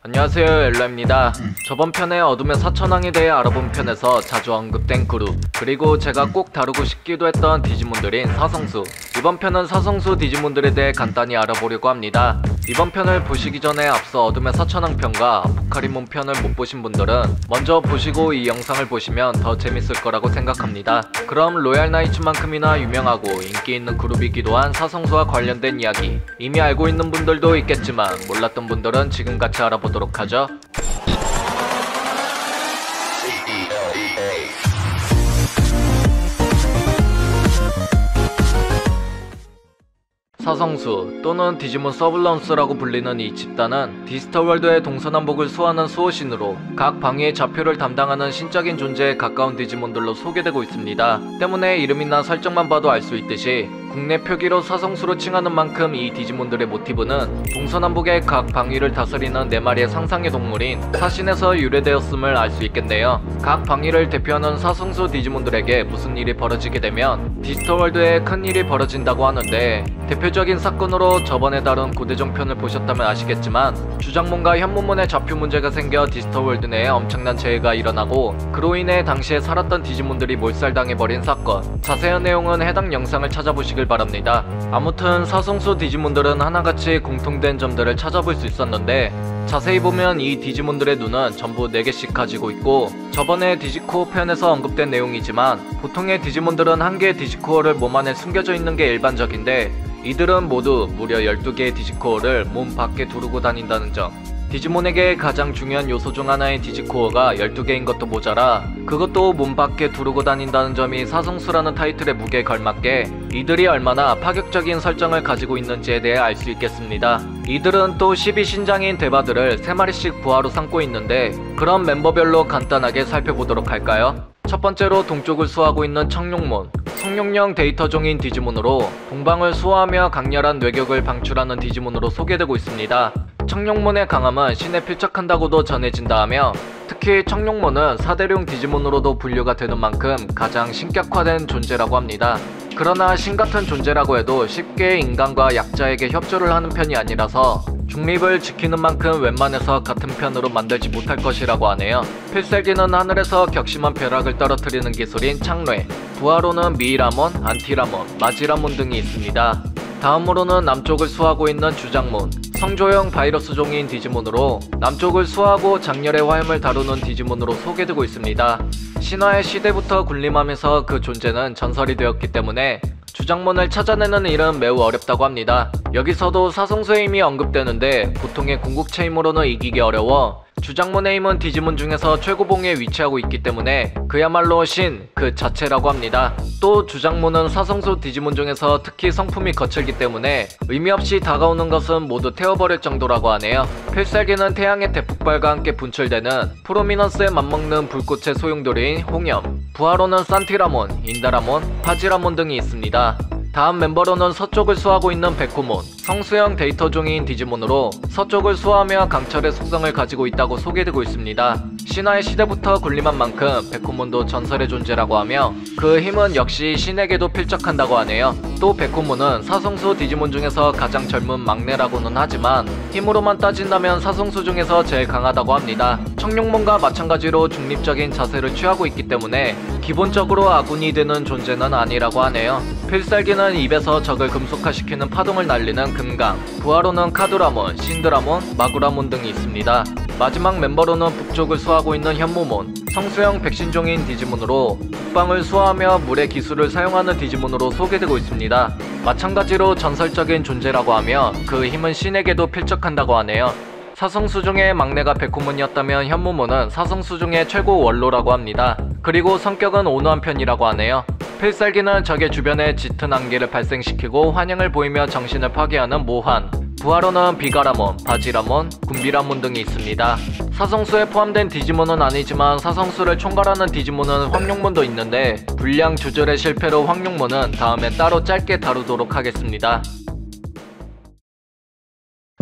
안녕하세요, 엘라입니다. 저번 편에 어둠의 사천왕에 대해 알아본 편에서 자주 언급된 그룹, 그리고 제가 꼭 다루고 싶기도 했던 디지몬들인 사성수. 이번 편은 사성수 디지몬들에 대해 간단히 알아보려고 합니다. 이번 편을 보시기 전에 앞서 어둠의 사천왕 편과 아포카리몬 편을 못 보신 분들은 먼저 보시고 이 영상을 보시면 더 재밌을 거라고 생각합니다. 그럼 로얄 나이츠만큼이나 유명하고 인기 있는 그룹이기도 한 사성수와 관련된 이야기, 이미 알고 있는 분들도 있겠지만 몰랐던 분들은 지금 같이 알아보도록 하죠. 사성수 또는 디지몬 서블런스라고 불리는 이 집단은 디지털월드의 동서남북을 수호하는 수호신으로 각 방위의 좌표를 담당하는 신적인 존재에 가까운 디지몬들로 소개되고 있습니다. 때문에 이름이나 설정만 봐도 알 수 있듯이 국내 표기로 사성수로 칭하는 만큼 이 디지몬들의 모티브는 동서남북의 각 방위를 다스리는 4마리의 상상의 동물인 사신에서 유래되었음을 알 수 있겠네요. 각 방위를 대표하는 사성수 디지몬들에게 무슨 일이 벌어지게 되면 디지털월드에 큰 일이 벌어진다고 하는데, 대표적인 사건으로 저번에 다룬 고대종 편을 보셨다면 아시겠지만 주장몬과 현무몬의 좌표 문제가 생겨 디지털월드 내에 엄청난 재해가 일어나고 그로 인해 당시에 살았던 디지몬들이 몰살당해버린 사건. 자세한 내용은 해당 영상을 찾아보시길 바랍니다. 아무튼 사성수 디지몬들은 하나같이 공통된 점들을 찾아볼 수 있었는데, 자세히 보면 이 디지몬들의 눈은 전부 4개씩 가지고 있고, 저번에 디지코어 편에서 언급된 내용이지만 보통의 디지몬들은 한 개의 디지코어를 몸 안에 숨겨져 있는 게 일반적인데, 이들은 모두 무려 12개의 디지코어를 몸 밖에 두르고 다닌다는 점. 디지몬에게 가장 중요한 요소 중 하나인 디지코어가 12개인 것도 모자라 그것도 몸 밖에 두르고 다닌다는 점이 사성수라는 타이틀의 무게에 걸맞게 이들이 얼마나 파격적인 설정을 가지고 있는지에 대해 알 수 있겠습니다. 이들은 또 12신장인 대바들을 3마리씩 부하로 삼고 있는데, 그런 멤버별로 간단하게 살펴보도록 할까요? 첫 번째로 동쪽을 수호하고 있는 청룡몬. 성룡령 데이터종인 디지몬으로 동방을 수호하며 강렬한 뇌격을 방출하는 디지몬으로 소개되고 있습니다. 청룡몬의 강함은 신에 필적한다고도 전해진다 하며, 특히 청룡몬은 사대룡 디지몬으로도 분류가 되는 만큼 가장 신격화된 존재라고 합니다. 그러나 신같은 존재라고 해도 쉽게 인간과 약자에게 협조를 하는 편이 아니라서 중립을 지키는 만큼 웬만해서 같은 편으로 만들지 못할 것이라고 하네요. 필살기는 하늘에서 격심한 벼락을 떨어뜨리는 기술인 창뢰, 부하로는 미이라몬, 안티라몬, 마지라몬 등이 있습니다. 다음으로는 남쪽을 수호하고 있는 주장몬. 성조형 바이러스종인 디지몬으로 남쪽을 수호하고 장렬의 화염을 다루는 디지몬으로 소개되고 있습니다. 신화의 시대부터 군림하면서 그 존재는 전설이 되었기 때문에 주장몬을 찾아내는 일은 매우 어렵다고 합니다. 여기서도 사성수의 힘이 언급되는데, 보통의 궁극체 힘으로는 이기기 어려워 주장몬의 힘은 디지몬 중에서 최고봉에 위치하고 있기 때문에 그야말로 신 그 자체라고 합니다. 또 주장몬은 사성수 디지몬 중에서 특히 성품이 거칠기 때문에 의미 없이 다가오는 것은 모두 태워버릴 정도라고 하네요. 필살기는 태양의 대폭발과 함께 분출되는 프로미넌스에 맞먹는 불꽃의 소용돌이인 홍염, 부하로는 산티라몬, 인다라몬, 파지라몬 등이 있습니다. 다음 멤버로는 서쪽을 수호하고 있는 베코몬. 성수형 데이터종인 디지몬으로 서쪽을 수호하며 강철의 속성을 가지고 있다고 소개되고 있습니다. 신화의 시대부터 군림한 만큼 베코몬도 전설의 존재라고 하며 그 힘은 역시 신에게도 필적한다고 하네요. 또 베코몬은 사성수 디지몬 중에서 가장 젊은 막내라고는 하지만 힘으로만 따진다면 사성수 중에서 제일 강하다고 합니다. 청룡몬과 마찬가지로 중립적인 자세를 취하고 있기 때문에 기본적으로 아군이 되는 존재는 아니라고 하네요. 필살기는 입에서 적을 금속화시키는 파동을 날리는 금강, 부하로는 카두라몬, 신드라몬, 마구라몬 등이 있습니다. 마지막 멤버로는 북쪽을 수호하고 있는 현무몬. 성수형 백신종인 디지몬으로 북방을 수호하며 물의 기술을 사용하는 디지몬으로 소개되고 있습니다. 마찬가지로 전설적인 존재라고 하며 그 힘은 신에게도 필적한다고 하네요. 사성수 중에 막내가 베코몬이었다면 현무몬은 사성수 중에 최고 원로라고 합니다. 그리고 성격은 온화한 편이라고 하네요. 필살기는 적의 주변에 짙은 안개를 발생시키고 환영을 보이며 정신을 파괴하는 모한, 부하로는 비가라몬, 바지라몬, 군비라몬 등이 있습니다. 사성수에 포함된 디지몬은 아니지만 사성수를 총괄하는 디지몬은 황룡몬도 있는데, 분량 조절의 실패로 황룡몬은 다음에 따로 짧게 다루도록 하겠습니다.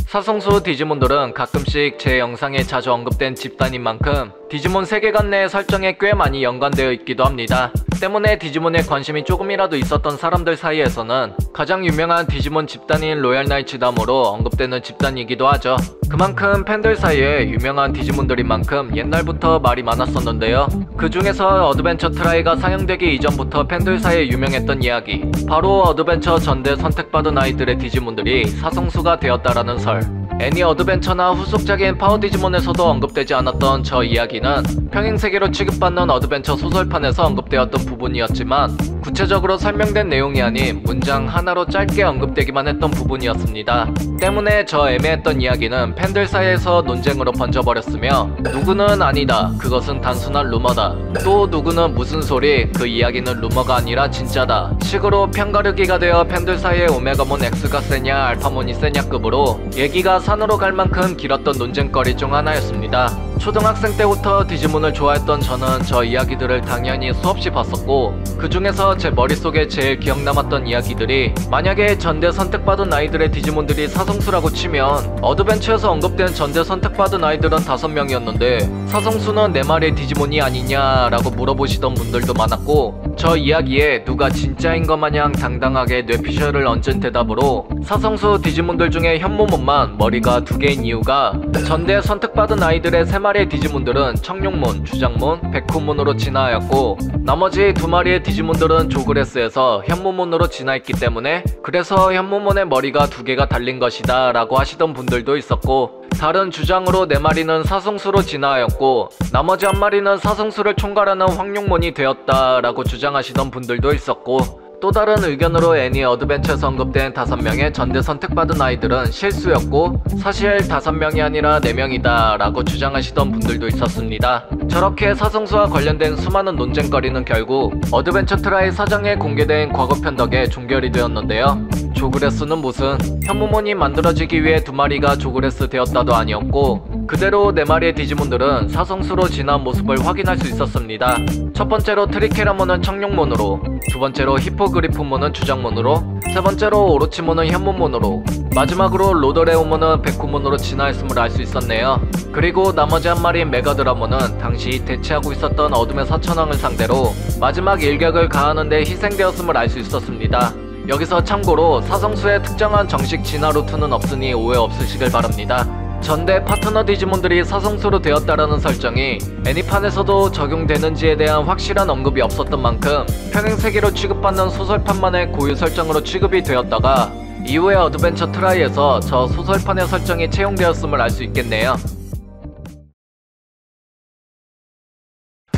사성수 디지몬들은 가끔씩 제 영상에 자주 언급된 집단인 만큼 디지몬 세계관 내 설정에 꽤 많이 연관되어 있기도 합니다. 때문에 디지몬에 관심이 조금이라도 있었던 사람들 사이에서는 가장 유명한 디지몬 집단인 로얄 나이츠 다음으로 언급되는 집단이기도 하죠. 그만큼 팬들 사이에 유명한 디지몬들인 만큼 옛날부터 말이 많았었는데요. 그 중에서 어드벤처 트라이가 상영되기 이전부터 팬들 사이에 유명했던 이야기, 바로 어드벤처 전대 선택받은 아이들의 디지몬들이 사성수가 되었다라는 설. 애니 어드벤처나 후속작인 파워 디지몬에서도 언급되지 않았던 저 이야기는 평행세계로 취급받는 어드벤처 소설판에서 언급되었던 부분이었지만 구체적으로 설명된 내용이 아닌 문장 하나로 짧게 언급되기만 했던 부분이었습니다. 때문에 저 애매했던 이야기는 팬들 사이에서 논쟁으로 번져버렸으며, 누구는 아니다, 그것은 단순한 루머다, 또 누구는 무슨 소리, 그 이야기는 루머가 아니라 진짜다 식으로 편가르기가 되어 팬들 사이에 오메가몬 X가 세냐 알파몬이 세냐급으로 얘기가 산으로 갈 만큼 길었던 논쟁거리 중 하나였습니다. 초등학생 때부터 디지몬을 좋아했던 저는 저 이야기들을 당연히 수없이 봤었고, 그 중에서 제 머릿속에 제일 기억 남았던 이야기들이, 만약에 전대 선택받은 아이들의 디지몬들이 사성수라고 치면 어드벤처에서 언급된 전대 선택받은 아이들은 5명이었는데 사성수는 4마리의 디지몬이 아니냐라고 물어보시던 분들도 많았고, 저 이야기에 누가 진짜인 것 마냥 당당하게 뇌피셜을 얹은 대답으로 사성수 디지몬들 중에 현모몬만 머리가 2개인 이유가, 전대 선택받은 아이들의 3마리의 디지몬들은 청룡몬, 주장몬, 백호몬으로 진화하였고 나머지 2마리의 디지몬들은 조그레스에서 현모몬으로 진화했기 때문에, 그래서 현모몬의 머리가 2개가 달린 것이다 라고 하시던 분들도 있었고, 다른 주장으로 4마리는 사성수로 진화하였고 나머지 1마리는 사성수를 총괄하는 황룡몬이 되었다 라고 주장하시던 분들도 있었고, 또 다른 의견으로 애니 어드벤처에서 언급된 5명의 전대 선택받은 아이들은 실수였고 사실 5명이 아니라 4명이다 라고 주장하시던 분들도 있었습니다. 저렇게 사성수와 관련된 수많은 논쟁거리는 결국 어드벤처 트라이 사장에 공개된 과거편 덕에 종결이 되었는데요. 조그레스는 무슨, 현모몬이 만들어지기 위해 2마리가 조그레스 되었다도 아니었고, 그대로 4마리의 디지몬들은 사성수로 진화한 모습을 확인할 수 있었습니다. 첫 번째로 트리케라몬은 청룡몬으로, 두 번째로 히포그리프몬은 주장몬으로, 세 번째로 오로치몬은 현모몬으로, 마지막으로 로더레오몬은 백호몬으로 진화했음을 알 수 있었네요. 그리고 나머지 1마리인 메가드라몬은 당시 대치하고 있었던 어둠의 사천왕을 상대로 마지막 일격을 가하는 데 희생되었음을 알 수 있었습니다. 여기서 참고로 사성수의 특정한 정식 진화 루트는 없으니 오해 없으시길 바랍니다. 전대 파트너 디지몬들이 사성수로 되었다라는 설정이 애니판에서도 적용되는지에 대한 확실한 언급이 없었던 만큼 평행세계로 취급받는 소설판만의 고유 설정으로 취급이 되었다가 이후에 어드벤처 트라이에서 저 소설판의 설정이 채용되었음을 알 수 있겠네요.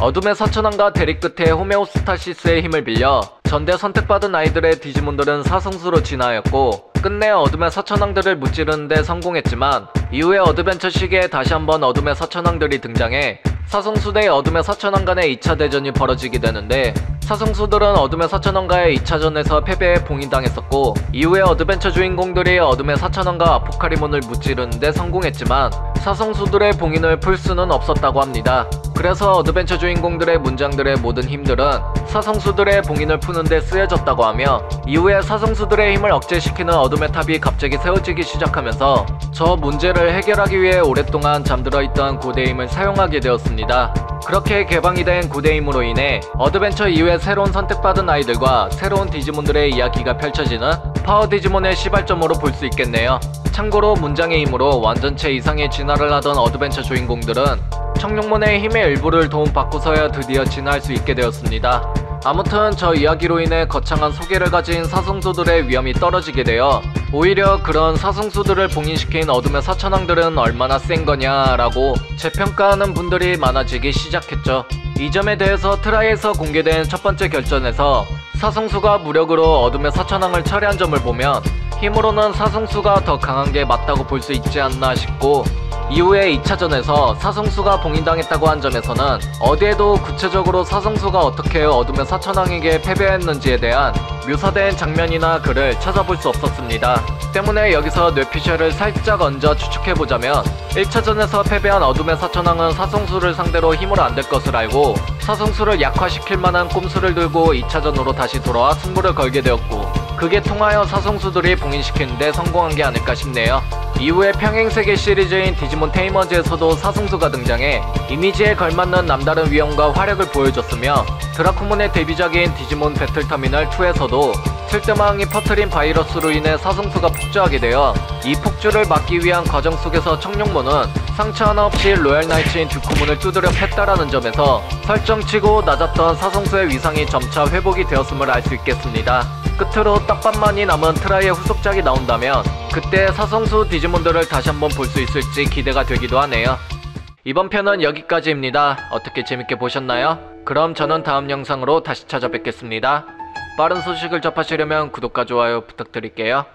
어둠의 사천왕과 대립 끝에 호메오스타시스의 힘을 빌려 전대 선택받은 아이들의 디지몬들은 사성수로 진화하였고, 끝내 어둠의 사천왕들을 무찌르는 데 성공했지만 이후에 어드벤처 시기에 다시 한번 어둠의 사천왕들이 등장해 사성수 대 어둠의 사천왕 간의 2차 대전이 벌어지게 되는데, 사성수들은 어둠의 사천왕과의 2차전에서 패배에 봉인당했었고, 이후에 어드벤처 주인공들이 어둠의 사천왕과 아포카리몬을 무찌르는 데 성공했지만 사성수들의 봉인을 풀 수는 없었다고 합니다. 그래서 어드벤처 주인공들의 문장들의 모든 힘들은 사성수들의 봉인을 푸는데 쓰여졌다고 하며, 이후에 사성수들의 힘을 억제시키는 어둠의 탑이 갑자기 세워지기 시작하면서 저 문제를 해결하기 위해 오랫동안 잠들어 있던 고대의 힘을 사용하게 되었습니다. 그렇게 개방이 된 고대의 힘으로 인해 어드벤처 이후에 새로운 선택받은 아이들과 새로운 디지몬들의 이야기가 펼쳐지는 파워 디지몬의 시발점으로 볼 수 있겠네요. 참고로 문장의 힘으로 완전체 이상의 진화를 하던 어드벤처 주인공들은 청룡몬의 힘의 일부를 도움받고서야 드디어 진화할 수 있게 되었습니다. 아무튼 저 이야기로 인해 거창한 소개를 가진 사성수들의 위험이 떨어지게 되어 오히려 그런 사성수들을 봉인시킨 어둠의 사천왕들은 얼마나 센 거냐라고 재평가하는 분들이 많아지기 시작했죠. 이 점에 대해서 트라이에서 공개된 첫 번째 결전에서 사성수가 무력으로 어둠의 사천왕을 처리한 점을 보면 힘으로는 사성수가 더 강한 게 맞다고 볼 수 있지 않나 싶고, 이후에 2차전에서 사성수가 봉인당했다고 한 점에서는 어디에도 구체적으로 사성수가 어떻게 어둠의 사천왕에게 패배했는지에 대한 묘사된 장면이나 글을 찾아볼 수 없었습니다. 때문에 여기서 뇌피셜을 살짝 얹어 추측해보자면 1차전에서 패배한 어둠의 사천왕은 사성수를 상대로 힘으로 안 될 것을 알고 사성수를 약화시킬 만한 꼼수를 들고 2차전으로 다시 돌아와 승부를 걸게 되었고, 그게 통하여 사성수들이 봉인시키는데 성공한 게 아닐까 싶네요. 이후에 평행세계 시리즈인 디지몬 테이머즈에서도 사성수가 등장해 이미지에 걸맞는 남다른 위험과 화력을 보여줬으며 드라쿠몬의 데뷔작인 디지몬 배틀터미널 2에서도 칠드망이 퍼뜨린 바이러스로 인해 사성수가 폭주하게 되어 이 폭주를 막기 위한 과정 속에서 청룡몬은 상처 하나 없이 로얄 나이츠인 듀크몬을 두드려 팼다라는 점에서 설정치고 낮았던 사성수의 위상이 점차 회복이 되었음을 알 수 있겠습니다. 끝으로 딱밤만이 남은 트라이의 후속작이 나온다면 그때 사성수 디지몬들을 다시 한번 볼 수 있을지 기대가 되기도 하네요. 이번 편은 여기까지입니다. 어떻게 재밌게 보셨나요? 그럼 저는 다음 영상으로 다시 찾아뵙겠습니다. 빠른 소식을 접하시려면 구독과 좋아요 부탁드릴게요.